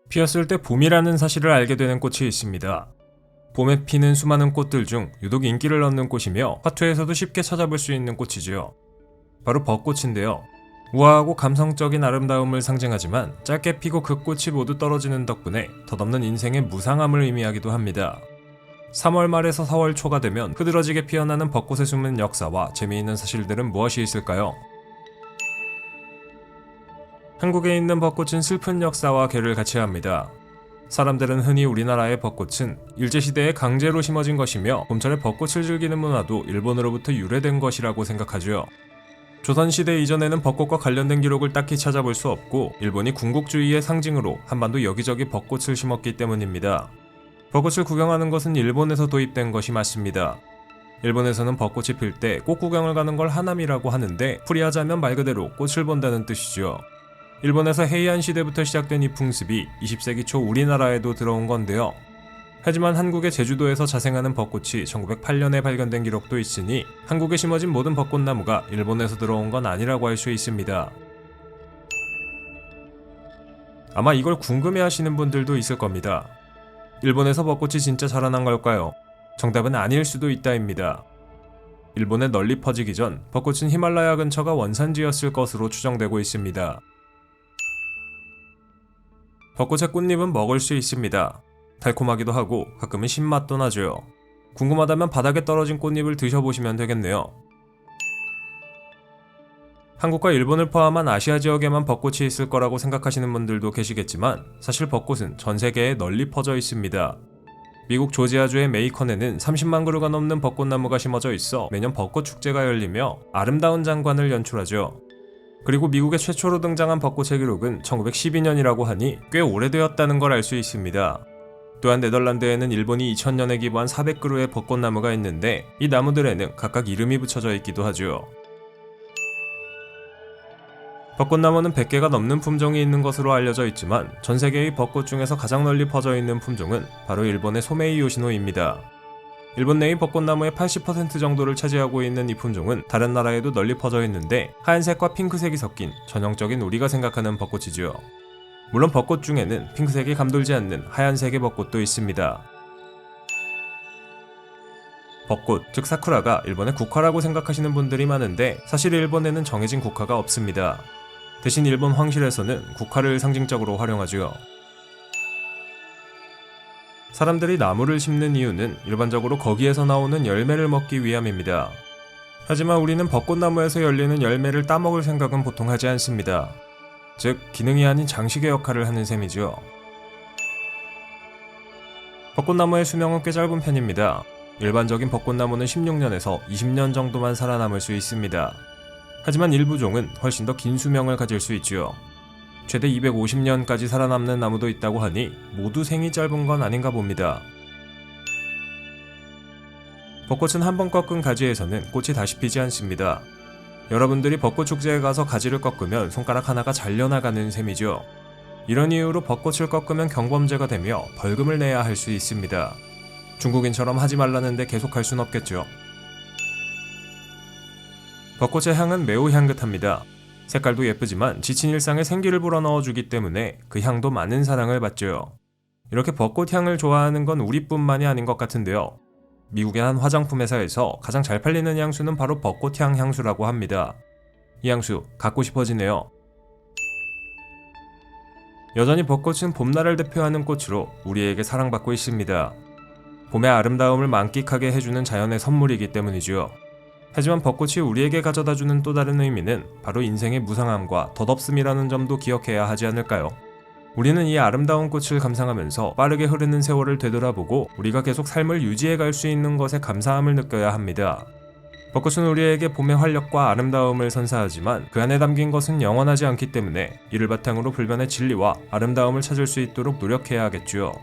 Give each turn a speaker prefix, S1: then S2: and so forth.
S1: 피었을 때 봄이라는 사실을 알게 되는 꽃이 있습니다. 봄에 피는 수많은 꽃들 중 유독 인기를 얻는 꽃이며 화투에서도 쉽게 찾아볼 수 있는 꽃이지요. 바로 벚꽃인데요. 우아하고 감성적인 아름다움을 상징하지만 짧게 피고 그 꽃이 모두 떨어지는 덕분에 덧없는 인생의 무상함을 의미하기도 합니다. 3월 말에서 4월 초가 되면 흐드러지게 피어나는 벚꽃에 숨은 역사와 재미있는 사실들은 무엇이 있을까요? 한국에 있는 벚꽃은 슬픈 역사와 궤를 같이 합니다. 사람들은 흔히 우리나라의 벚꽃은 일제시대에 강제로 심어진 것이며 봄철에 벚꽃을 즐기는 문화도 일본으로부터 유래된 것이라고 생각하죠. 조선시대 이전에는 벚꽃과 관련된 기록을 딱히 찾아볼 수 없고 일본이 군국주의의 상징으로 한반도 여기저기 벚꽃을 심었기 때문입니다. 벚꽃을 구경하는 것은 일본에서 도입된 것이 맞습니다. 일본에서는 벚꽃이 필 때 꽃 구경을 가는 걸 하남이라고 하는데 풀이하자면 말 그대로 꽃을 본다는 뜻이죠. 일본에서 헤이안 시대부터 시작된 이 풍습이 20세기 초 우리나라에도 들어온 건데요. 하지만 한국의 제주도에서 자생하는 벚꽃이 1908년에 발견된 기록도 있으니 한국에 심어진 모든 벚꽃나무가 일본에서 들어온 건 아니라고 할 수 있습니다. 아마 이걸 궁금해하시는 분들도 있을 겁니다. 일본에서 벚꽃이 진짜 자라난 걸까요? 정답은 아닐 수도 있다입니다. 일본에 널리 퍼지기 전 벚꽃은 히말라야 근처가 원산지였을 것으로 추정되고 있습니다. 벚꽃의 꽃잎은 먹을 수 있습니다. 달콤하기도 하고 가끔은 신맛도 나죠. 궁금하다면 바닥에 떨어진 꽃잎을 드셔보시면 되겠네요. 한국과 일본을 포함한 아시아 지역에만 벚꽃이 있을 거라고 생각하시는 분들도 계시겠지만 사실 벚꽃은 전 세계에 널리 퍼져 있습니다. 미국 조지아주의 메이컨에는 30만 그루가 넘는 벚꽃나무가 심어져 있어 매년 벚꽃 축제가 열리며 아름다운 장관을 연출하죠. 그리고 미국의 최초로 등장한 벚꽃의 기록은 1912년이라고 하니 꽤 오래되었다는 걸 알 수 있습니다. 또한 네덜란드에는 일본이 2000년에 기부한 400그루의 벚꽃나무가 있는데 이 나무들에는 각각 이름이 붙여져 있기도 하죠. 벚꽃나무는 100개가 넘는 품종이 있는 것으로 알려져 있지만 전 세계의 벚꽃 중에서 가장 널리 퍼져 있는 품종은 바로 일본의 소메이 요시노입니다. 일본 내의 벚꽃나무의 80% 정도를 차지하고 있는 이 품종은 다른 나라에도 널리 퍼져 있는데 하얀색과 핑크색이 섞인 전형적인 우리가 생각하는 벚꽃이죠. 물론 벚꽃 중에는 핑크색이 감돌지 않는 하얀색의 벚꽃도 있습니다. 벚꽃, 즉 사쿠라가 일본의 국화라고 생각하시는 분들이 많은데 사실 일본에는 정해진 국화가 없습니다. 대신 일본 황실에서는 국화를 상징적으로 활용하죠. 사람들이 나무를 심는 이유는 일반적으로 거기에서 나오는 열매를 먹기 위함입니다. 하지만 우리는 벚꽃나무에서 열리는 열매를 따먹을 생각은 보통 하지 않습니다. 즉, 기능이 아닌 장식의 역할을 하는 셈이죠. 벚꽃나무의 수명은 꽤 짧은 편입니다. 일반적인 벚꽃나무는 16년에서 20년 정도만 살아남을 수 있습니다. 하지만 일부 종은 훨씬 더 긴 수명을 가질 수 있죠. 최대 250년까지 살아남는 나무도 있다고 하니 모두 생이 짧은 건 아닌가 봅니다. 벚꽃은 한번 꺾은 가지에서는 꽃이 다시 피지 않습니다. 여러분들이 벚꽃 축제에 가서 가지를 꺾으면 손가락 하나가 잘려나가는 셈이죠. 이런 이유로 벚꽃을 꺾으면 경범죄가 되며 벌금을 내야 할 수 있습니다. 중국인처럼 하지 말라는데 계속 할 순 없겠죠. 벚꽃의 향은 매우 향긋합니다. 색깔도 예쁘지만 지친 일상에 생기를 불어넣어주기 때문에 그 향도 많은 사랑을 받죠. 이렇게 벚꽃 향을 좋아하는 건 우리뿐만이 아닌 것 같은데요. 미국의 한 화장품 회사에서 가장 잘 팔리는 향수는 바로 벚꽃향 향수라고 합니다. 이 향수 갖고 싶어지네요. 여전히 벚꽃은 봄날을 대표하는 꽃으로 우리에게 사랑받고 있습니다. 봄의 아름다움을 만끽하게 해주는 자연의 선물이기 때문이죠. 하지만 벚꽃이 우리에게 가져다주는 또 다른 의미는 바로 인생의 무상함과 덧없음이라는 점도 기억해야 하지 않을까요? 우리는 이 아름다운 꽃을 감상하면서 빠르게 흐르는 세월을 되돌아보고 우리가 계속 삶을 유지해갈 수 있는 것에 감사함을 느껴야 합니다. 벚꽃은 우리에게 봄의 활력과 아름다움을 선사하지만 그 안에 담긴 것은 영원하지 않기 때문에 이를 바탕으로 불변의 진리와 아름다움을 찾을 수 있도록 노력해야 하겠죠.